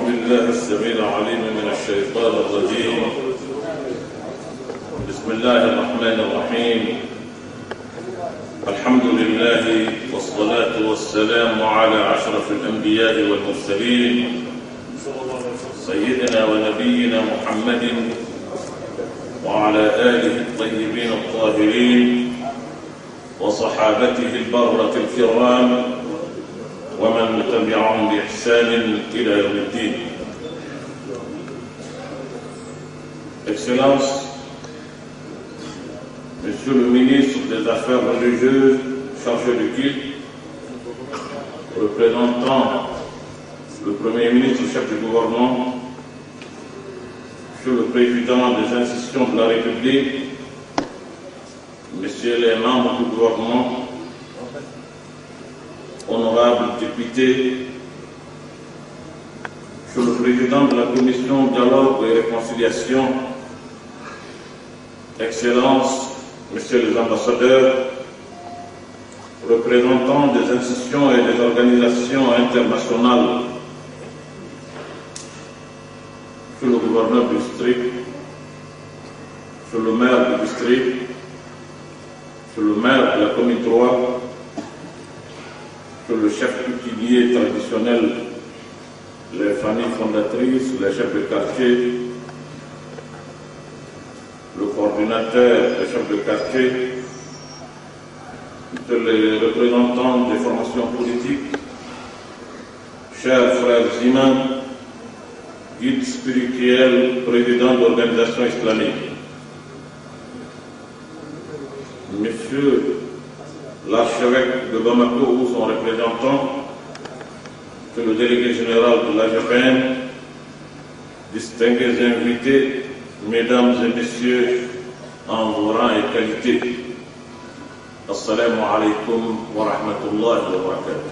بالله السميع العليم من الشيطان الرجيم. بسم الله الرحمن الرحيم. الحمد لله والصلاة والسلام على أشرف الأنبياء والمرسلين سيدنا ونبينا محمد وعلى آله الطيبين الطاهرين وصحابته البررة الكرام ومن تبعهم بإحسان إلى يوم الدين. Excellences, Monsieur le ministre des Affaires religieuses, chargé du culte, représentant le Premier ministre, chef du gouvernement, Monsieur le Président des institutions de la République, Messieurs les membres du gouvernement, honorables députés, Monsieur le Président de la Commission Dialogue et Réconciliation, Excellences, Messieurs les ambassadeurs, représentants des institutions et des organisations internationales, Monsieur le gouverneur du district, Monsieur le maire du district, Monsieur le maire de la commune 3, Monsieur le chef coutumier traditionnel, les familles fondatrices, les chefs de quartier, le coordinateur des chefs de quartier, Monsieur les représentants des formations politiques, chers frères imams, guides spirituels, présidents d'organisations islamiques, Monsieur l'archevêque de Bamako ou son représentant, Monsieur le délégué général de l'AGPN, distingués invités, Mesdames et Messieurs, en vos rangs et qualités, Assalamu alaikum wa rahmatullahi wa barakatuh.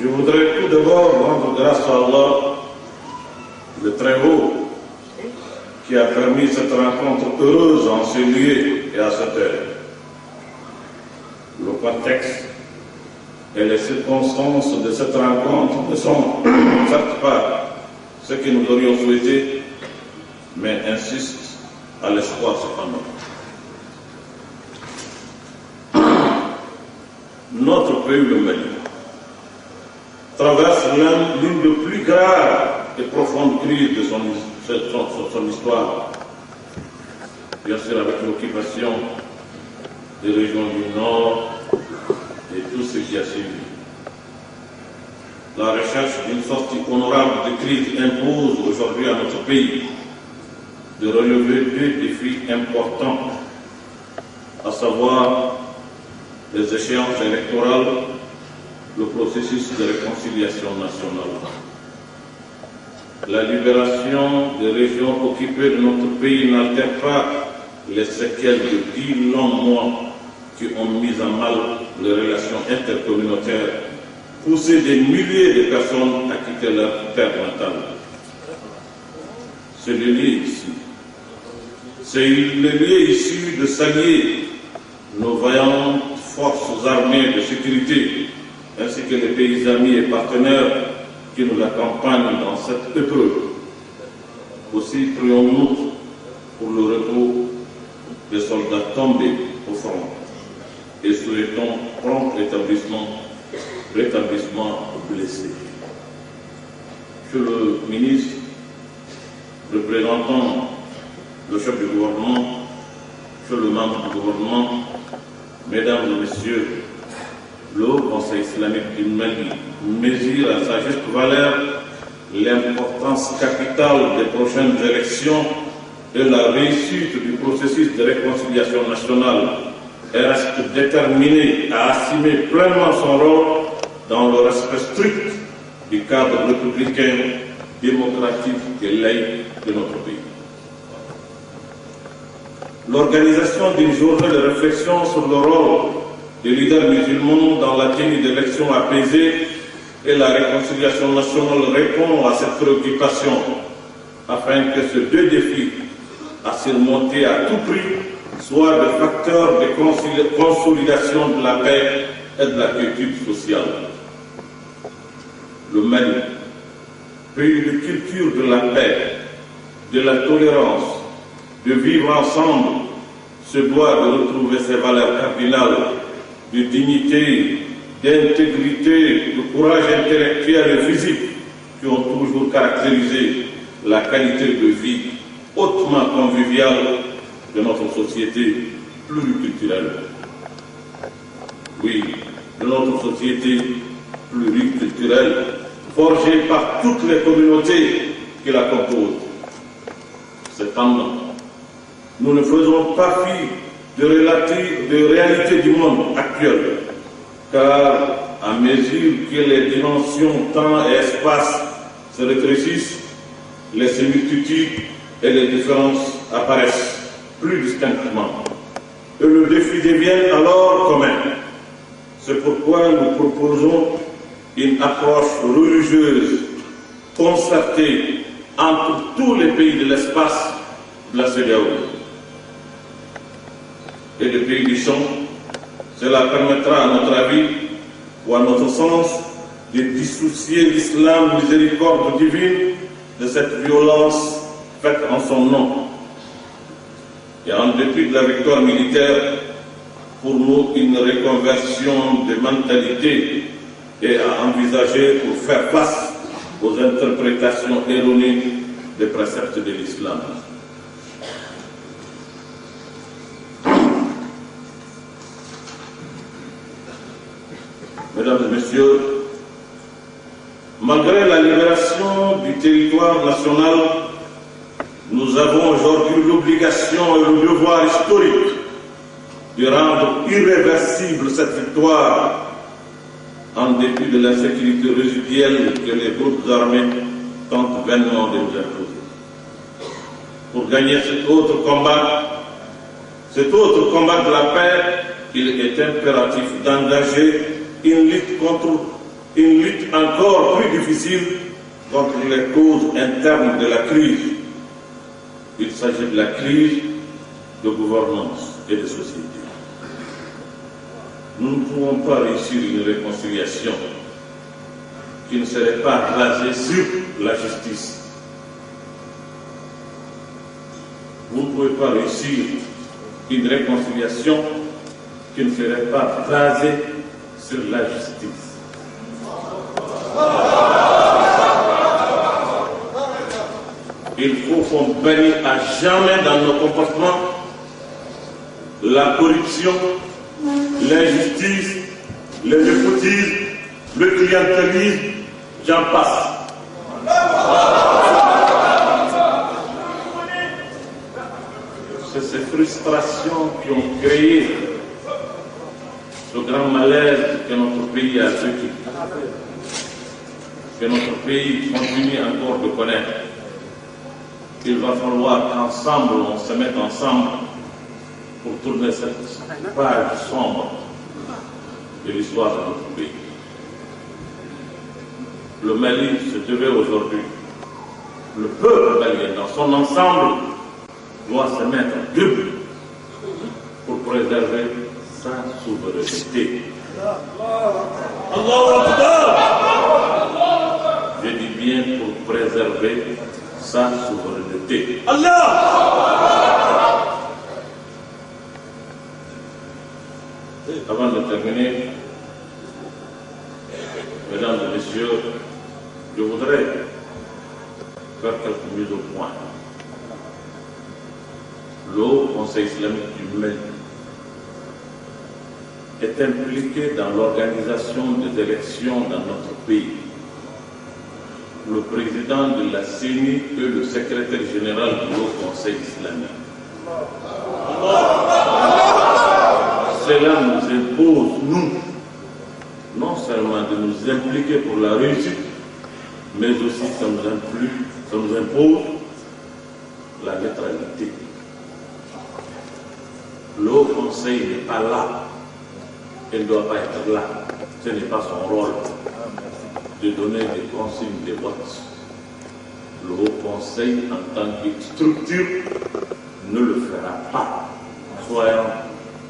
Je voudrais tout d'abord rendre grâce à Allah, le Très-Haut, qui a permis cette rencontre heureuse en ce lieu et à cette heure. Le contexte et les circonstances de cette rencontre ne sont certes pas ce que nous aurions souhaité, mais insistent à l'espoir cependant. Notre pays, le Mali, traverse l'une des plus graves et profondes crises de son histoire, bien sûr avec l'occupation des régions du Nord et tout ce qui a suivi. La recherche d'une sortie honorable de crise impose aujourd'hui à notre pays de relever deux défis importants, à savoir les échéances électorales, le processus de réconciliation nationale. La libération des régions occupées de notre pays n'altère pas les séquelles de 10 longs mois qui ont mis à mal les relations intercommunautaires, poussé des milliers de personnes à quitter leur terre natale. C'est le lieu ici. C'est le lieu issu de s'allier nos vaillantes forces armées de sécurité, ainsi que les pays amis et partenaires qui nous accompagnent dans cette épreuve. Aussi prions-nous pour le retour des soldats tombés au front et souhaitons prompt rétablissement blessés. Monsieur le ministre, représentant le chef du gouvernement, Monsieur le membre du gouvernement, Mesdames et Messieurs, le Haut Conseil islamique du Mali mesure à sa juste valeur l'importance capitale des prochaines élections et la réussite du processus de réconciliation nationale et reste déterminé à assumer pleinement son rôle dans le respect strict du cadre républicain, démocratique et laïque de notre pays. L'organisation d'une journée de réflexion sur le rôle des leaders musulmans dans la tenue d'élections apaisées et la réconciliation nationale répond à cette préoccupation afin que ces deux défis à surmonter à tout prix soient des facteurs de consolidation de la paix et de la quiétude sociale. Le Mali, pays de culture de la paix, de la tolérance, de vivre ensemble, se doit de retrouver ses valeurs cardinales de dignité, d'intégrité, de courage intellectuel et physique qui ont toujours caractérisé la qualité de vie hautement conviviale de notre société pluriculturelle. Oui, de notre société pluriculturelle, forgée par toutes les communautés qui la composent. Cependant, nous ne faisons pas fi de réalité du monde actuel, car à mesure que les dimensions temps et espace se rétrécissent, les similitudes et les différences apparaissent plus distinctement. Et le défi devient alors commun. C'est pourquoi nous proposons une approche religieuse concertée entre tous les pays de l'espace de la CEDEAO et des pays du champ. Cela permettra, à notre avis, ou à notre sens, de dissocier l'islam miséricorde divine de cette violence faite en son nom. Et en dépit de la victoire militaire, pour nous, une reconversion de mentalité est à envisager pour faire face aux interprétations erronées des préceptes de l'islam. Mesdames et Messieurs, malgré la libération du territoire national, nous avons aujourd'hui l'obligation et le devoir historique de rendre irréversible cette victoire en dépit de l'insécurité résiduelle que les groupes armés tentent vainement de nous imposer. Pour gagner cet autre combat de la paix, il est impératif d'engager une lutte encore plus difficile contre les causes internes de la crise. Il s'agit de la crise de gouvernance et de société. Nous ne pouvons pas réussir une réconciliation qui ne serait pas basée sur la justice. Vous ne pouvez pas réussir une réconciliation qui ne serait pas basée sur la justice. Il faut qu'on bannisse à jamais dans nos comportements la corruption, l'injustice, le népotisme, le clientélisme, j'en passe. C'est ces frustrations qui ont créé ce grand malaise que notre pays a vécu, que notre pays continue encore de connaître. Il va falloir qu'ensemble, on se mette ensemble pour tourner cette page sombre de l'histoire de notre pays. Le Mali se devait aujourd'hui, le peuple malien dans son ensemble doit se mettre debout pour préserver sa souveraineté. Allahu Akbar! Je dis bien pour préserver sa souveraineté. Allah! Avant de terminer, mesdames et messieurs, je voudrais faire quelques mises au point. Le Haut Conseil islamique du Mali est impliqué dans l'organisation des élections dans notre pays. Le président de la CENI et le secrétaire général du Haut Conseil islamique. Cela nous impose, nous, non seulement de nous impliquer pour la réussite, mais aussi ça nous impose la neutralité. Le Haut Conseil n'est pas là, il ne doit pas être là, ce n'est pas son rôle de donner des consignes de vote. Le Haut Conseil, en tant que structure, ne le fera pas. Soyons,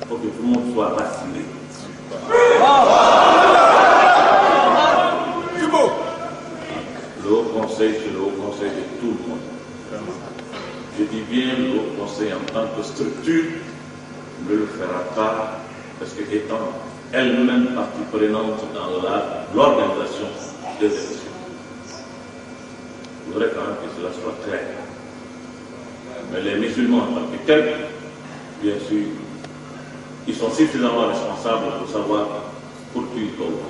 pour que tout le monde soit rassuré. Le Haut Conseil, c'est le Haut Conseil de tout le monde. Je dis bien le Haut Conseil en tant que structure ne le fera pas parce qu'étant elle-même partie prenante dans l'organisation des élections. Je voudrais quand même que cela soit clair. Mais les musulmans en tant que tels, bien sûr, ils sont suffisamment responsables pour savoir pour qui ils tombent.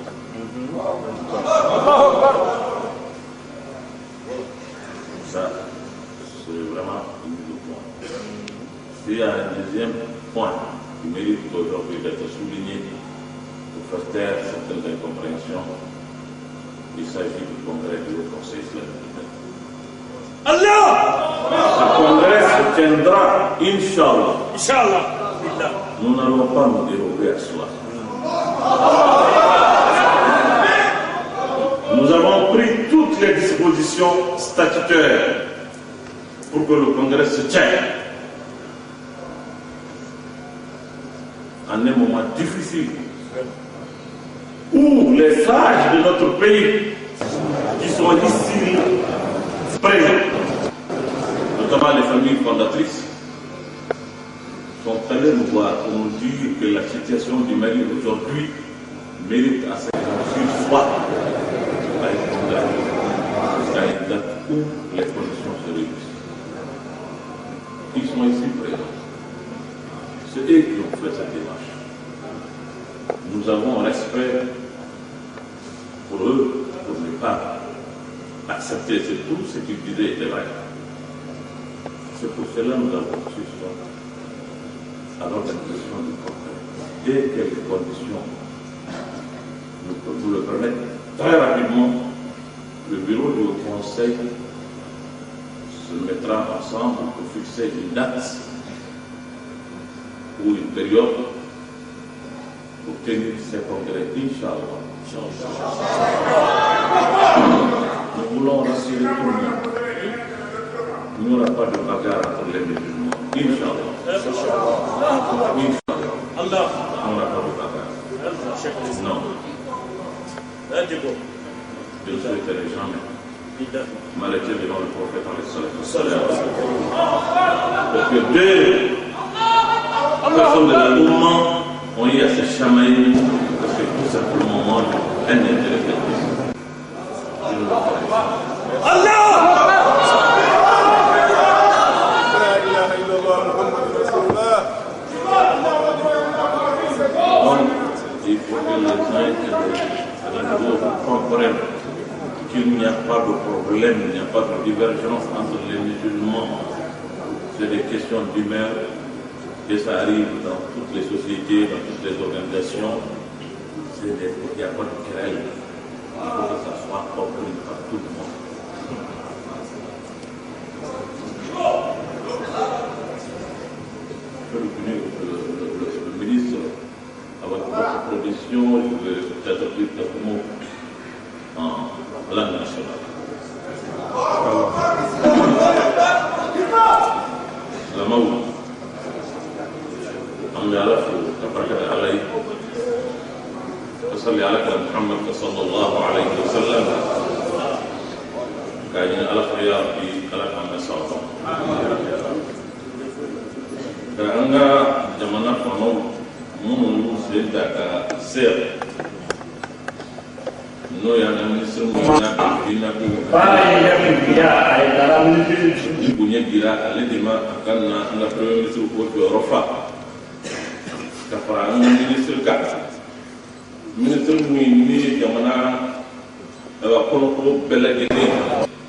Ça, c'est vraiment un nouveau point. Il y a un deuxième point qui mérite aujourd'hui d'être souligné pour faire taire certaines incompréhensions. Il s'agit du congrès du Haut Conseil islamique. Allah! Ce congrès se tiendra, Inch'Allah. Inch'Allah. Nous n'allons pas nous déroger à cela. Nous avons pris toutes les dispositions statutaires pour que le congrès se tienne. En un moment difficile où les sages de notre pays qui sont ici présents, notamment les familles fondatrices, sont allés nous voir pour nous dire que la situation du Mali aujourd'hui mérite à ce qu'on soit à un congrès jusqu'à une date où les conditions se réunissent. Ils sont ici présents. C'est eux qui ont fait cette démarche. Nous avons respect pour eux, pour ne pas accepter tout ce qu'ils disaient était vrai. C'est pour cela que nous avons souscrit à l'organisation du congrès. Dès que les conditions nous le permettent, très rapidement, le bureau du Haut Conseil se mettra ensemble pour fixer une date ou une période pour tenir ces congrès, Inch'Allah. Nous voulons rassurer tout le monde. Il n'y aura pas de bagarre entre les musulmans. Inch'Allah. Inch'Allah. Il n'y aura pas de bagarre. Non. Je ne souhaiterais jamais m'arrêter devant le prophète. Parce que deux personnes de la mouvement ont eu à se chamailler parce que tout simplement un intérêt technique. Allah! Donc, il faut que les uns et les autres comprennent qu'il n'y a pas de problème, il n'y a pas de divergence entre les musulmans. C'est des questions d'humeur et ça arrive dans toutes les sociétés, dans toutes les organisations. Il n'y a pas de querelle. Il faut que ça soit compris par tout le monde. Le ministre, avec votre production, je vais peut-être dire quelques mots en langue nationale. La maou, أم يعرفوا تبرك عليه وصلي على محمد صلى الله عليه وسلم كاين على خيار في على محمد صلى الله عليه وسلم كأننا جمعنا فنو من سيدا كسير نو يعني من سلمنا كنا punya gira ale di ma karena anda premier ministre ko Europa kafaran ministre ka ministre ni jamana wa ko belage ni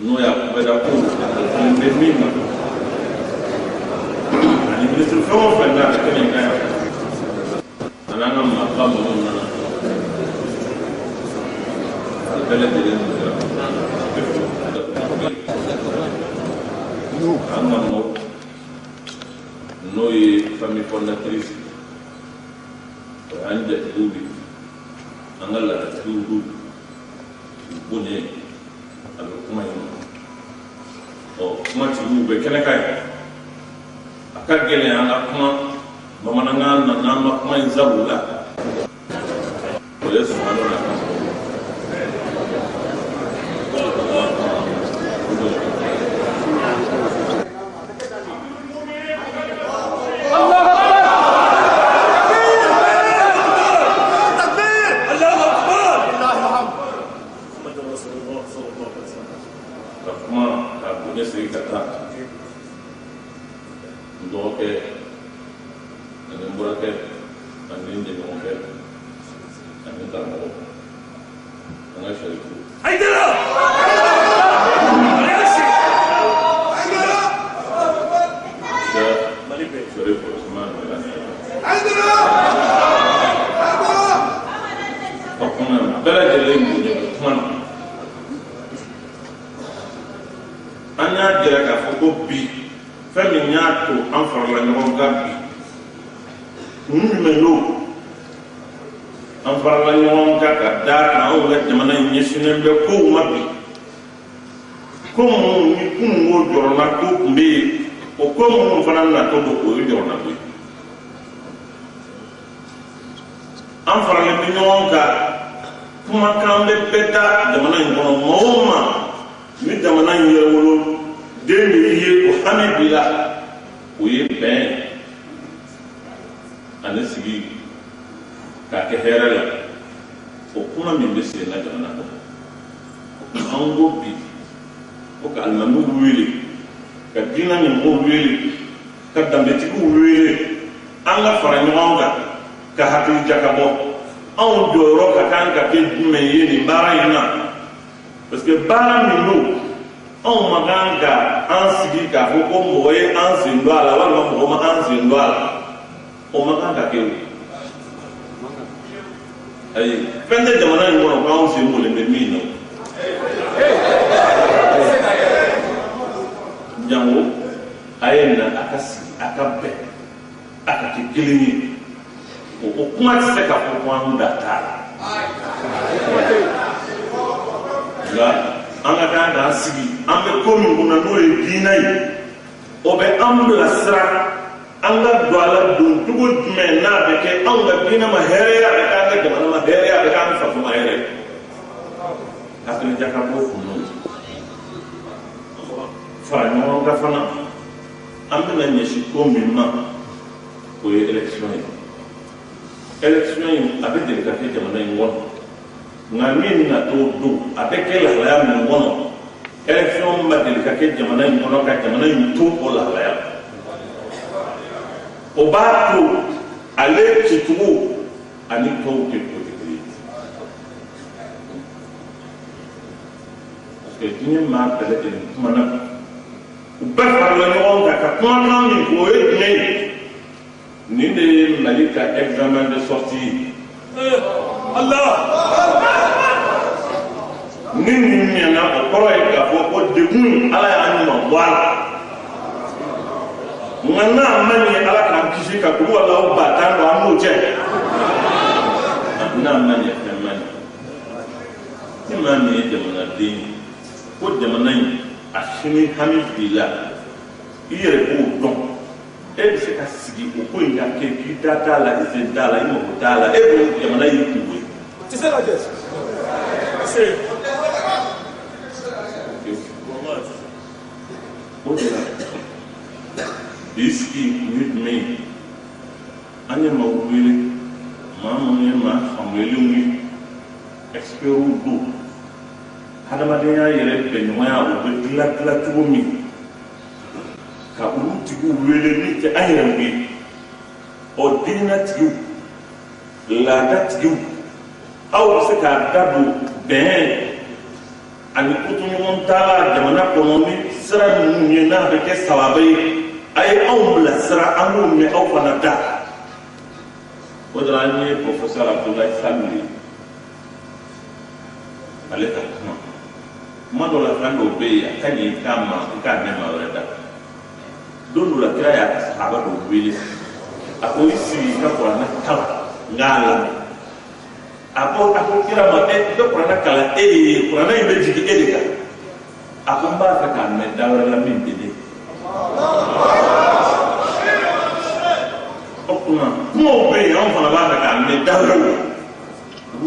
no ya beda ko de mima ani ministre ko fa na ka ni ka ana na ma ka mo na belage ni noi famille fondatrice ande dubi angala dubu bunye alo kuma yi o kuma ti ube kene kai akagele anga kuma bamananga na nama kuma inzabula Yes, I don't know.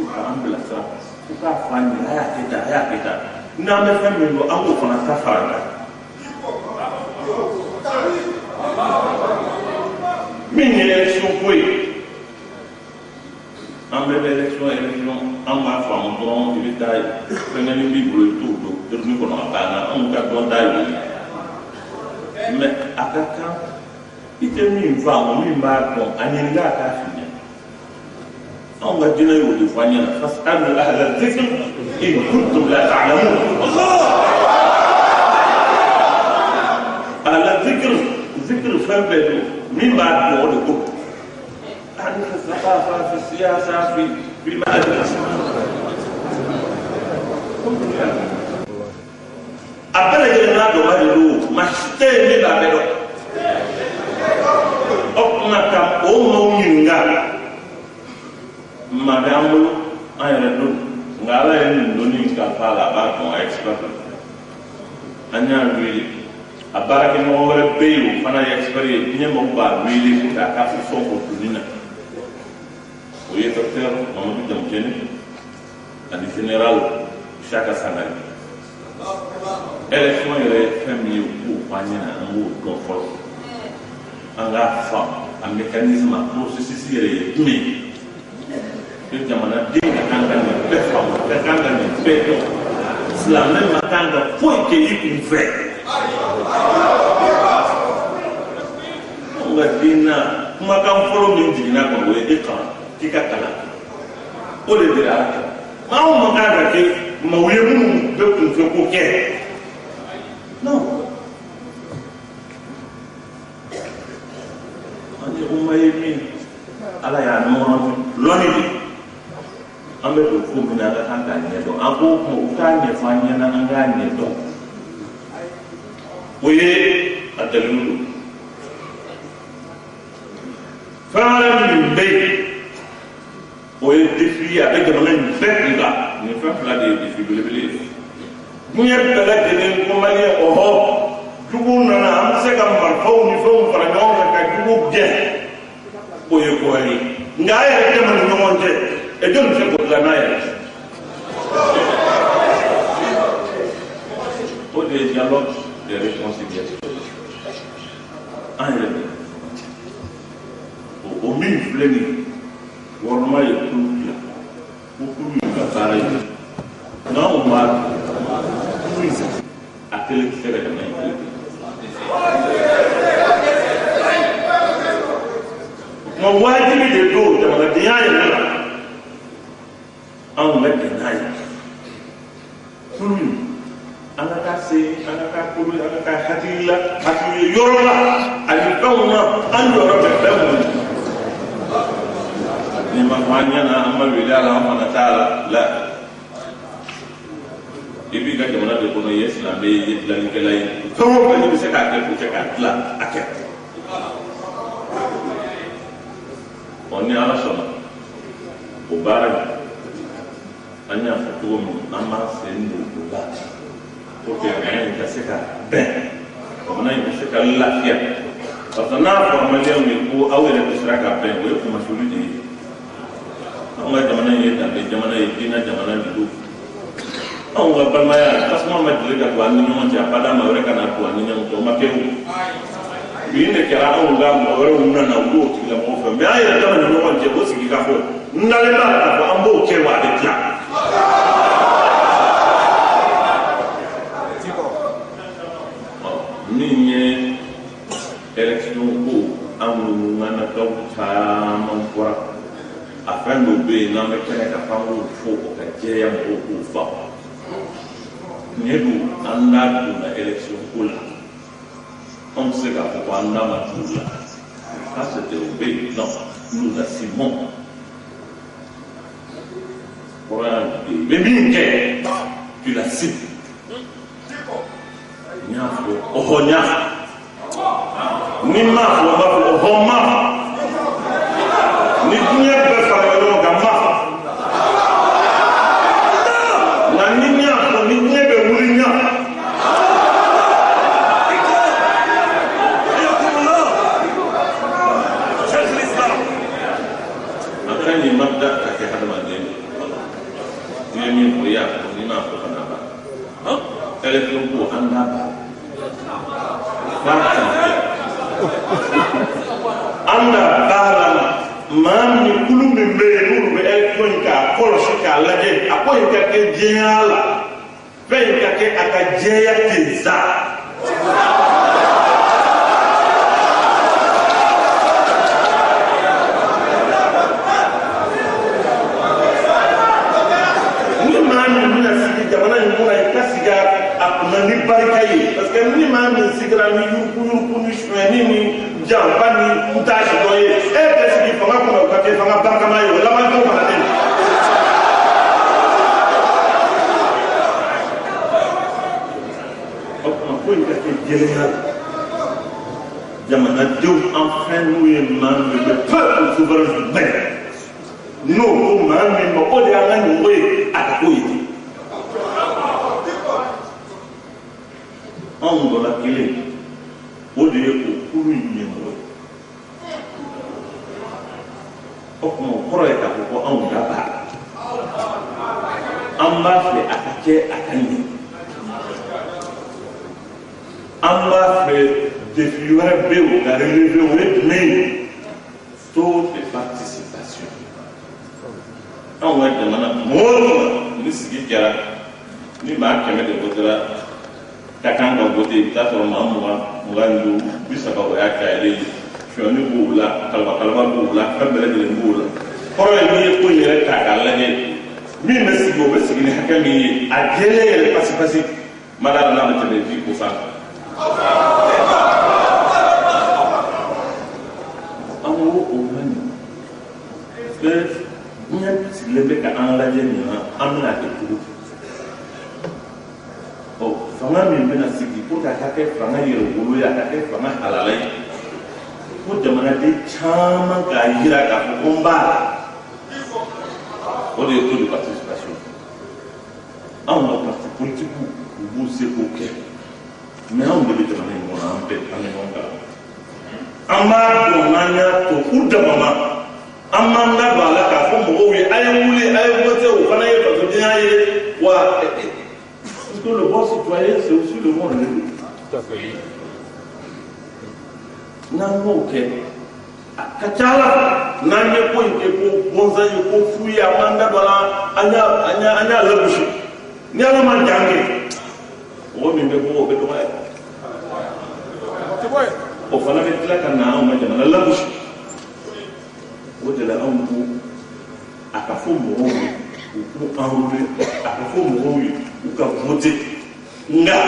ambula sa ka fani aya kita na me fami lo awu fana ta faranga min élection koy ambe élection am ma fam don ibi tay ngani bi bulu tout do ni ko na bana am ka don dai mais akaka ite mi va mo mi ba ko aninga ka fini on va dire au de fanya fasalu ahla dhikr in kuntum la ta'lamun ahla dhikr fambedo min ba do de ko an thaqafa fi siyasa fi ma'adras abele na do ma do ma stay ba bedo okna kam o mo yinga madame ayre do ngala en doni ka pala ba ko expert anya wi abarake mo wala beyu fana expert ni mo ba wi ko ta ka so ko tunina o ye docteur Mamadou Jamkene ani général Chaka Sanani élection yɛrɛ fɛn min ye k'o f'an ɲɛna an b'o dɔn fɔlɔ an k'a faamu a mécanisme a processus yɛrɛ ye jumɛn ye jamanaden ka kan ka nin bɛɛ faamu ka kan ka nin bɛɛ dɔn silamɛ ma kan ka foyi kɛ i kun fɛ anw ka den na kumakan fɔlɔ min jiginna kɔnɔ o ye e kalan k'i ka kalan o de dira a kan anw ma kan ka kɛ maaw ye minnu bɛ kunfɛ ko kɛ. Non. On est au Maïmi. Allah y a non l'oni. On met le fou dans la campagne. Donc, en gros, on gagne fanya na gagne donc. Oui, à Telulu. Femme bé. Oui, défi avec le même bête là. Une femme là des défis bleu. Nous avons fait des combats au haut. Tout le monde a fait comme parfois on fait un fragment avec tout le bien. Pour y aller. Nous avons été montés et donc c'est pour la naïve. Pour des dialogues de réconciliation. Au milieu de l'année, on a eu tout bien. Beaucoup de pareil. Non, on va. Aquele que chega também. Uma wadi de do, da magadinha ela. Ao magadinha. Anga kasi, anga kulu, anga hatila, hatila yorla. Ali kauna, ando robe kamu. Ni mamanya na amal wilala amana taala la. Ibi ka jamana de kono yes na be yitlan kelay to ko ni se ka ke ku ka la aket oni ala sona o bara anya fatu mo ama se ndu la ko ke ngani ka se ka ben ko na ni se ka la fia parce na formalien mi ko awere ko sra ka ben wo ko masuli di anga jamana ye ta be jamana ye dina jamana di on va pas mal parce qu'on met le gars à nous on a pas d'âme avec un arbre à nous on m'a fait une qui a un gars on a un autre qui l'a fait mais il y a des gens qui ont dit aussi qu'il a fait n'allez pas un beau qui va avec là ni élection ko amu ngana ka tama kwa afin d'obéir dans le cas ka fango fo ka jeya ko fa Nous avons la élection pour là. On sait qu'à pourquoi on a la tout là. Ça c'était obéi. Non, nous assumons. Mais bien tu la cibles. Oh, nya. Ni ma, oh, ma. Ni nya peut faire le gamma. La niña, ni nya be wurinya. Akan ni mabda ka hada madeni. Kemi Boya, on est là pour Kanaba. Elle est pour Anaba. Anda Barama, Mammy Kulumbe, Elfonka, Poloshika, Lage, Apoika Jayala, Venka Akajaya Tiza. Parce que ni maa min sigira ni yuruku ni suɲɛni ni janfa ni kutaasi dɔ ye e tɛ sigi fanga kɔnɔ ka kɛ fanga barikama ye o laban tɛ fana tɛ. o tuma ko in ka kɛ gɛlɛya jamanadenw an fɛn n'u ye maa min le peuple souverain du Mali n'o ko maa min ma o de y'an ka ɲɛmɔgɔ ye a ka ko ye ten. Anw dɔ la kelen o de ye o kuru in ɲɛmɔgɔ ye o tuma o kɔrɔ ye k'a fɔ ko anw ka baara an b'a fɛ a ka kɛ a ka ɲɛ an b'a fɛ défi wɛrɛ bɛ yen o ka relever o ye jumɛn ye taux de participation anw ka jamana mɔgɔ o mɔgɔ ni sigi kɛra ni maa 100 de votera ka kan ka vote i bɛ taa sɔrɔ maa 20, 30 o y'a cayalen ye sonyani b'o la kalaba b'o la fɛn bɛɛ lajɛlen b'o la kɔrɔ ye n'i ye ko in yɛrɛ ta k'a lajɛ min bɛ sigi o bɛ sigi ni hakɛ min ye a jɛlen yɛrɛ pasi madara n'a bɛ tɛmɛ 10%. an ko o man ɲi bɛɛ diɲɛ sigilen bɛ ka an lajɛ nin na an bɛna kɛ cogo di. Fanga min bɛna sigi pour que a ka kɛ fanga yɛrɛwolo ye a ka kɛ fanga halala ye ko jamanaden caman k'a yira k'a fɔ ko n b'a la o de ye taux de participation anw ka parti politique u b'u se k'o kɛ mais anw de bɛ jamana in kɔnɔ an bɛɛ an bɛ ɲɔgɔn kan an b'a dɔn n'an y'a to u dama ma an b'an da don a la k'a fɔ mɔgɔw ye a ye wuli a ye voté o fana ye fasodenya ye wa. Parce que le bon citoyen, c'est aussi le bon élu. Tout à fait. N'ango ke, kachala, n'anye ko ike ko bonza ye ko fuyi amanda bala anya lebushi. Ni ala man jange. O min be ko o be to ay. O fana be tila ka na o ma jamana lebushi. O de la ango aka fo mo o ko enrôler aka fo mo o ou qu'à voter. Nga,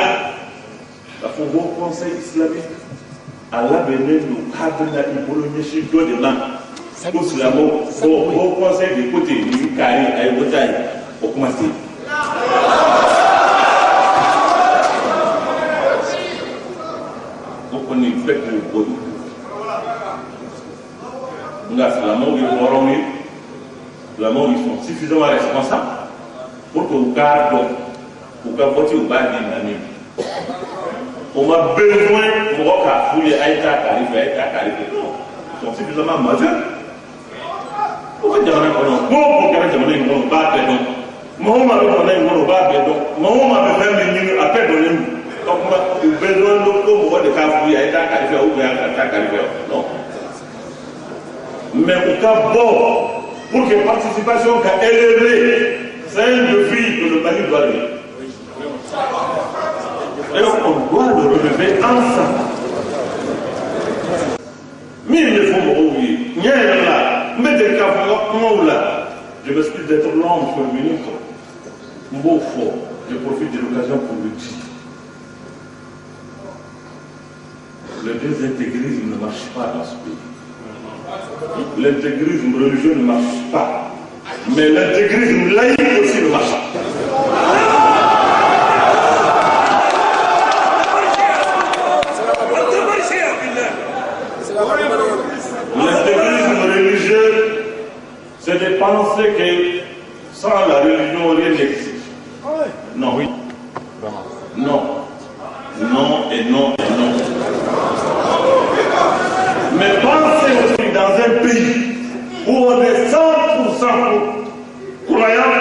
la Haut Conseil islamique a l'avenir du cadre de la Bologneshi de l'an. Pour cela, au Conseil du côté du Kari à Ebotaï, au commencer. Donc on est fait pour le produit. Nga, c'est la mort du Boromé. La mort, ils sont suffisamment responsables pour que le cadre ou qu'à voter au bas d'une année. On a besoin de fouiller à État carré. Non, ils sont suffisamment majeurs. Pourquoi dire un peu? Pourquoi dire un peu? Pas de don. Moi, on m'a donné un pas de don. Moi, on m'a fait un minute à peine donné. Donc, on a besoin de fouiller à État carré ou bien à État carré. Non. Mais au cas bon, pour que la participation soit élevée, c'est un défi que le Mali doit relever. Et on doit le relever ensemble. Mais il faut me oublier. Je m'excuse d'être long, monsieur le ministre. Mot fort. Je profite de l'occasion pour le dire. Le désintégrisme ne marche pas dans ce pays. L'intégrisme religieux ne marche pas. Mais l'intégrisme laïque aussi ne marche pas. L'intégrisme religieux, c'est de penser que sans la religion, rien n'existe. Non, oui. Non. Non et non et non. Mais pensez aussi dans un pays où on est 100% croyants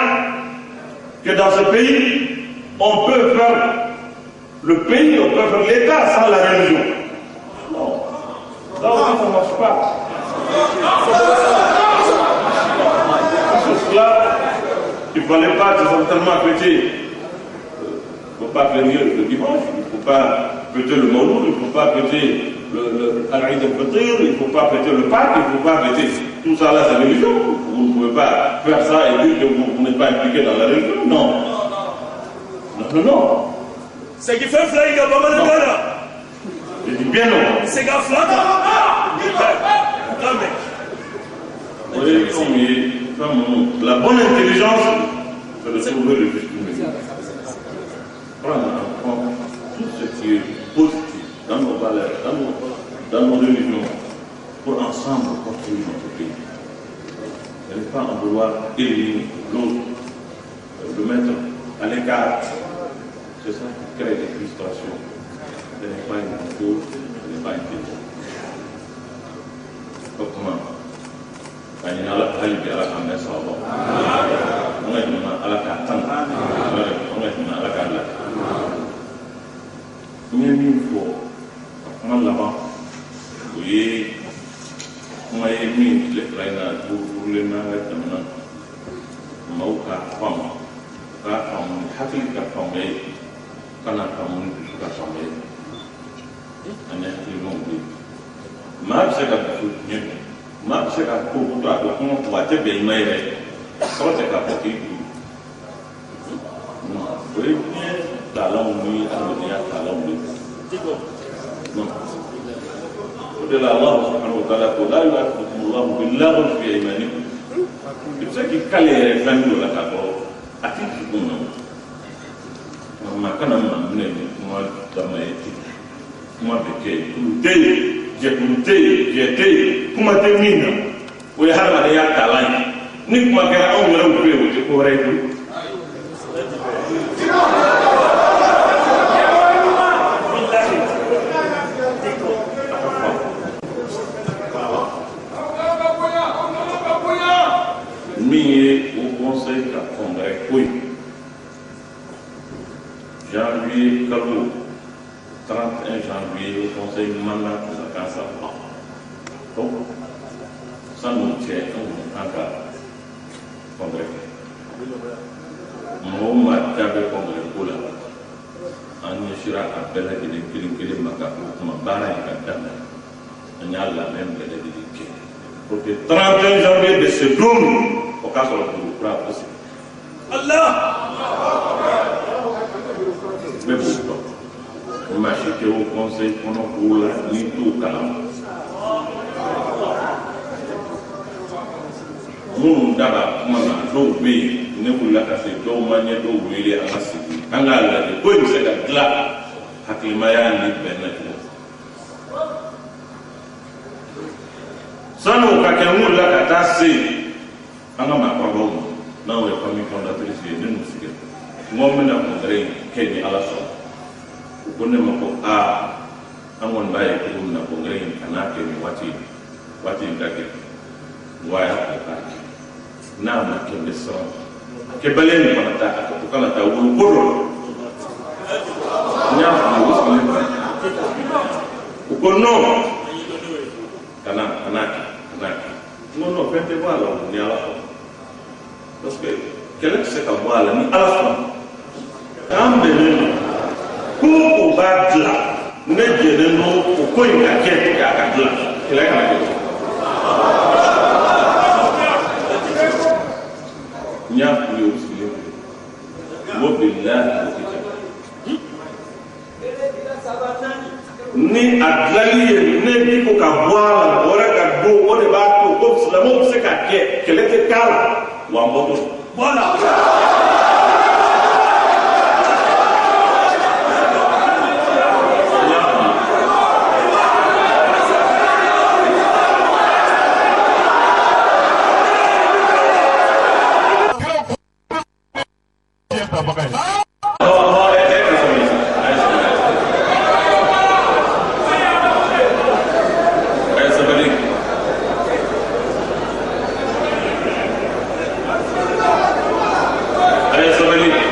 que dans ce pays, on peut faire le pays, on peut faire l'État sans la religion. Non. Là aussi, ça ne marche pas. C'est cela, il ne fallait pas certainement prêter. Il ne faut pas prêter le dimanche, il ne faut pas prêter le Mawlud, il ne faut pas prêter Al-Eid al-Fitr, il ne faut pas prêter le Pâques, il ne faut pas prêter tout ça là, c'est la religion. Vous ne pouvez pas faire ça et dire que vous n'êtes pas impliqué dans la religion. Non. Non, non. C'est qui fait flingue à Bama Nagana. Je dis bien non. C'est qui fait flingue. Vous voyez, comme la bonne intelligence, c'est de trouver le juste milieu. Prendre en compte tout ce qui est positif dans nos valeurs, dans nos religions, pour ensemble construire notre pays. Et ne pas en vouloir éliminer l'autre, le mettre à l'écart. C'est ça qui crée des frustrations. Ce n'est pas une chose, ce n'est pas une question. Comment Quand il y a la taille de la caméra, ça va. On est à la carte. On est à la carte. Même une fois, on là-bas, vous voyez, on a mis les traîneurs pour les mains maintenant. On a femme, hakili ka femme, kana femme, ka femme. On est plus long. Ma c'est ka tout ma c'est ka tout toi on va te bien mais comment c'est ka pour qui non oui talon lui à l'audience talon lui non de la Allah subhanahu wa ta'ala ko la yu'akhidhukum Allah bil-laghwi fi aymanikum c'est qui calait famille la ka ko ati ko non ma kana ma ne moi dama eti moi beke tout Jete, kuma te mina, o ya hara ya talai. Ni kuma kera au ngara upe o te kore tu. Mi au conseil de congrès oui. Janvier Kalou 31 janvier au conseil mandat pour la cancer. Donc, ça nous tient en cas congrès. Moi, je suis congrès pour la. On y sera à peine que les cliniques ma barre et la on y a la même que les pour que 31 janvier de ce jour, au cas où on pourra possible. Allah! Mais pourquoi? On m'a acheté au conseil pour nous ni tout calme. Nous d'abord, nous oui, nous voulons casser, nous manier, nous voulons amasser. Quand on a dit, oui, c'est la glace, Hakimaya ni Benet. Ça nous a nous la cassé. On a ma parole. Non, on est famille fondatrice de nous. Moi, je suis Kenny à la sorte. Vous connaissez mon corps. Ah, on va aller pour nous congrès. On a Kenny Wati Ndake. Waya Kaki. Nama Kenny Son. Kebalen Panata, Kanata, Wulu. Nyam, vous connaissez. Kanaki. Non, faites-moi là, on est à la fin. Parce que, quel est ce qu'on voit là, à la fin? Quand même, pour battre là, nous ne pouvons pas y aller à la quel est la question? Il y a plus aussi. Mobile là, ni adlali ne bi ko ka boala ora ka do o de ba to ko islamo se ka ke kele te kala wa moto voilà Allez, ça va aller.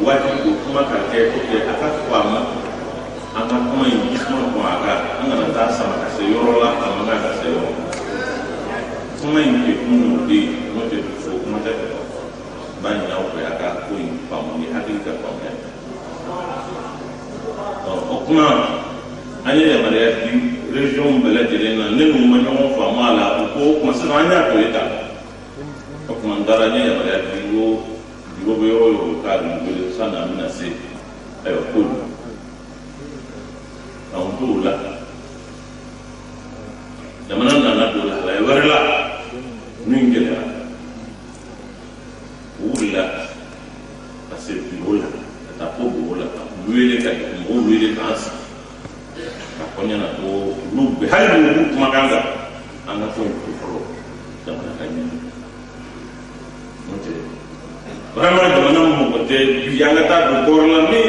wajibu kuma ka kɛ pour que a ka faamu an ka kuma in gisuma kɔn a kan an kana taa sama ka se yɔrɔ la a man kan ka se yɔrɔ kuma in tɛ kun de n'o tɛ so kuma tɛ b'a ɲini aw fɛ a ka ko in faamu ni hakili ka faamuya o kuma an ye yamaruya di région bɛɛ lajɛlen na ne n'u ma ɲɔgɔn faamu a la o ko kuma sisan an y'a to ye ta o kuma n taara n ye yamaruya di n ko biro bɛ yɔrɔ o yɔrɔ k'a bɛ n wele sanni an bɛna se ayiwa ko an t'o la jamana nana don lahalaya wɛrɛ la min gɛlɛyara o wulila ka se biro la ka taa fo biro la ka wele ka mɔgɔw wele k'an sigi ka fɔ ɲɛna ko olu bɛɛ hali n'olu kumakan kan an ka fɛnw to fɔlɔ jamana ka ɲɛ n'o tɛ vraiment jamana mɔgɔ tɛ bi an ka taa don kɔrɔ la min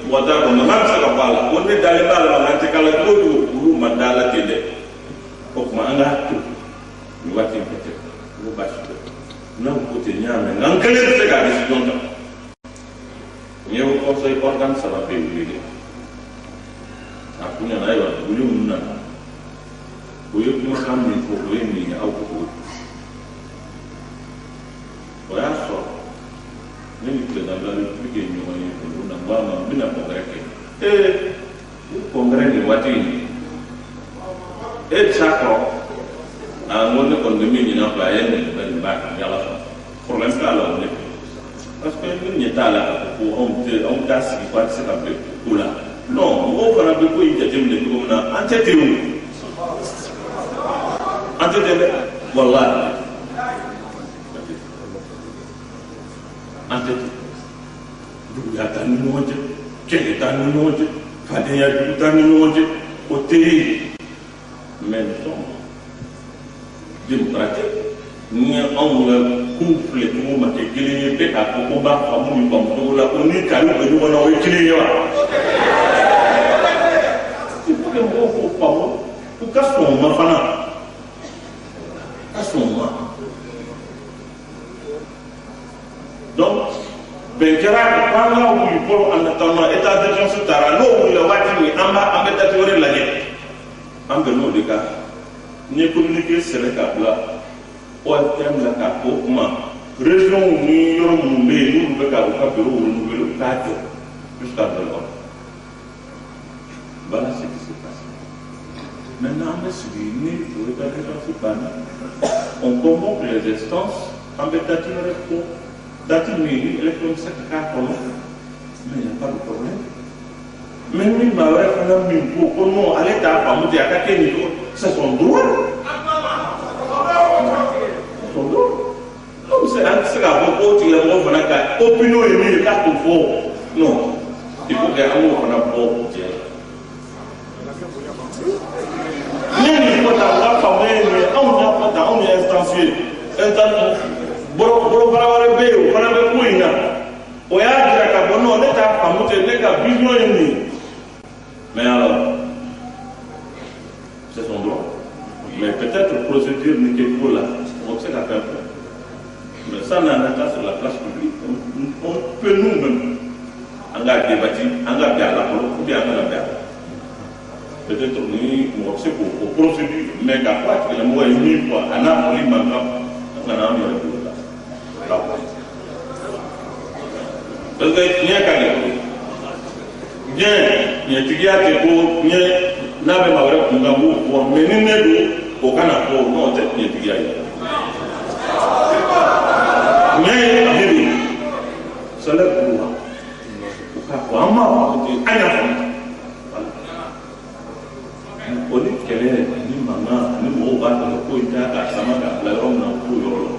mɔgɔ t'a dɔn nafa bɛ se ka bɔ a la ko ne dalen b'a la an tɛ k'a la cogo o cogo olu ma da la ten dɛ o tuma an k'a to nin waati in fɛ n ko baasi tɛ n'aw ko ten n y'a mɛn nka n kelen tɛ se k'a décision ta n ye conseil organe saba bɛɛ wele a kun ɲana ayiwa wuli minnu nana o ye kumakan min fɔ o ye nin ye aw ko o y'a sɔrɔ ne ni président de la république ye ɲɔgɔn ye olu na n ko a ma n bɛna congrès kɛ congrès nin waati in e bɛ s'a kɔrɔ a n ko ne kɔni bɛ min ɲini aw fɛ a ye nin bɛ nin b'a kan yala sɔrɔ problème t'a la o ne fɛ parce que ni ɲɛ t'a la k'a fɔ ko anw t'a sigi ko a tɛ se ka bɛn ko la non mɔgɔw fana bɛ ko in jateminɛ cogo min na an tɛ ten o an tɛ ten dɛ walahi an tɛ ten juguya t'an ni ɲɔgɔn cɛ kɛlɛ t'an ni ɲɔgɔn cɛ fadenya jugu t'an ni ɲɔgɔn cɛ o tɛ yen mais nous sommes démocratiques ni anw ka kow filɛ cogo ma kɛ kelen ye bɛɛ k'a fɔ ko n b'a faamu nin faamu cogo la o ni kari bɛ ɲɔgɔn na o ye kelen ye wa il faut que mɔgɔw k'o faamu u ka sɔn o ma fana ka sɔn o ma donc bɛn kɛra k'an ka wuli fɔlɔ en attendant état d'urgence taara n'o wulila waati min an bɛ date wɛrɛ lajɛ an bɛn n'o de kan n ye communiqué sɛbɛn k'a bila ORTM la k'a fɔ o kuma région ni yɔrɔ minnu bɛ yen n'olu bɛ ka u ka bureau renouveler u k'a jɔ jusqu'à nouvel ordre. Voilà ce qui s'est passé. Maintenant, on est suivi pour établir ce panel. On convoque les instances en date mairie, élection 7 4 mais il n'y a pas de problème. Même si ma mère a mis pour non aller à la famille à quel niveau, c'est son droit. Son droit. Comme c'est un peu de opinion et les cartes au fond. Non. Il faut que l'amour qu'on a pour ni ko ta wa fa we ni anw ya fa ta anw ya instancier bolo barawale be o fana be ko ina o ya dira ka bono ne ta famute ne ka vision ni mais alors c'est son droit mais peut-être procédure ni que pour là on sait la faire mais ça n'a pas sur la place publique on peut nous-mêmes en garder débattu en garder à la ou bien à la faire peut-être ni mo se ko procédure mais ka kwa ke mo yi ni kwa ana mo ni manga ana mo le la parce que ni ka le bien ni tigia te ko ni na be ma wore ko ngamu ko mais ni ne do o kana ko no te ni tigia ya mais bibi sala ko ka ko ama ko anya ko ni kɛlɛ ni mankan ni mɔgɔw b'a dɔn ko in t'a ka sama k'a bila yɔrɔ min na k'o yɔrɔ la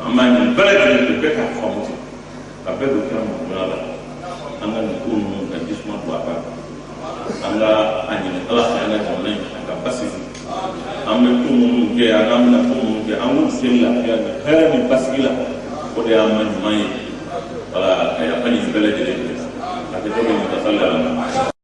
an b'a ɲini bɛɛ lajɛlen de bɛɛ k'a faamu ten ka bɛɛ don kɛra mɔgɔya la an ka nin ko ninnu ka jisuma don a kan an ka a ɲini ala fɛ an ka jamana in a ka basigi an bɛ ko minnu kɛ an k'an bɛna ko minnu kɛ an k'u sen lafiya ni hɛrɛ ni basigi la o de y'an ma ɲuman ye wala a y'a ka nin bɛɛ lajɛlen kɛ. Kita ingin kita salah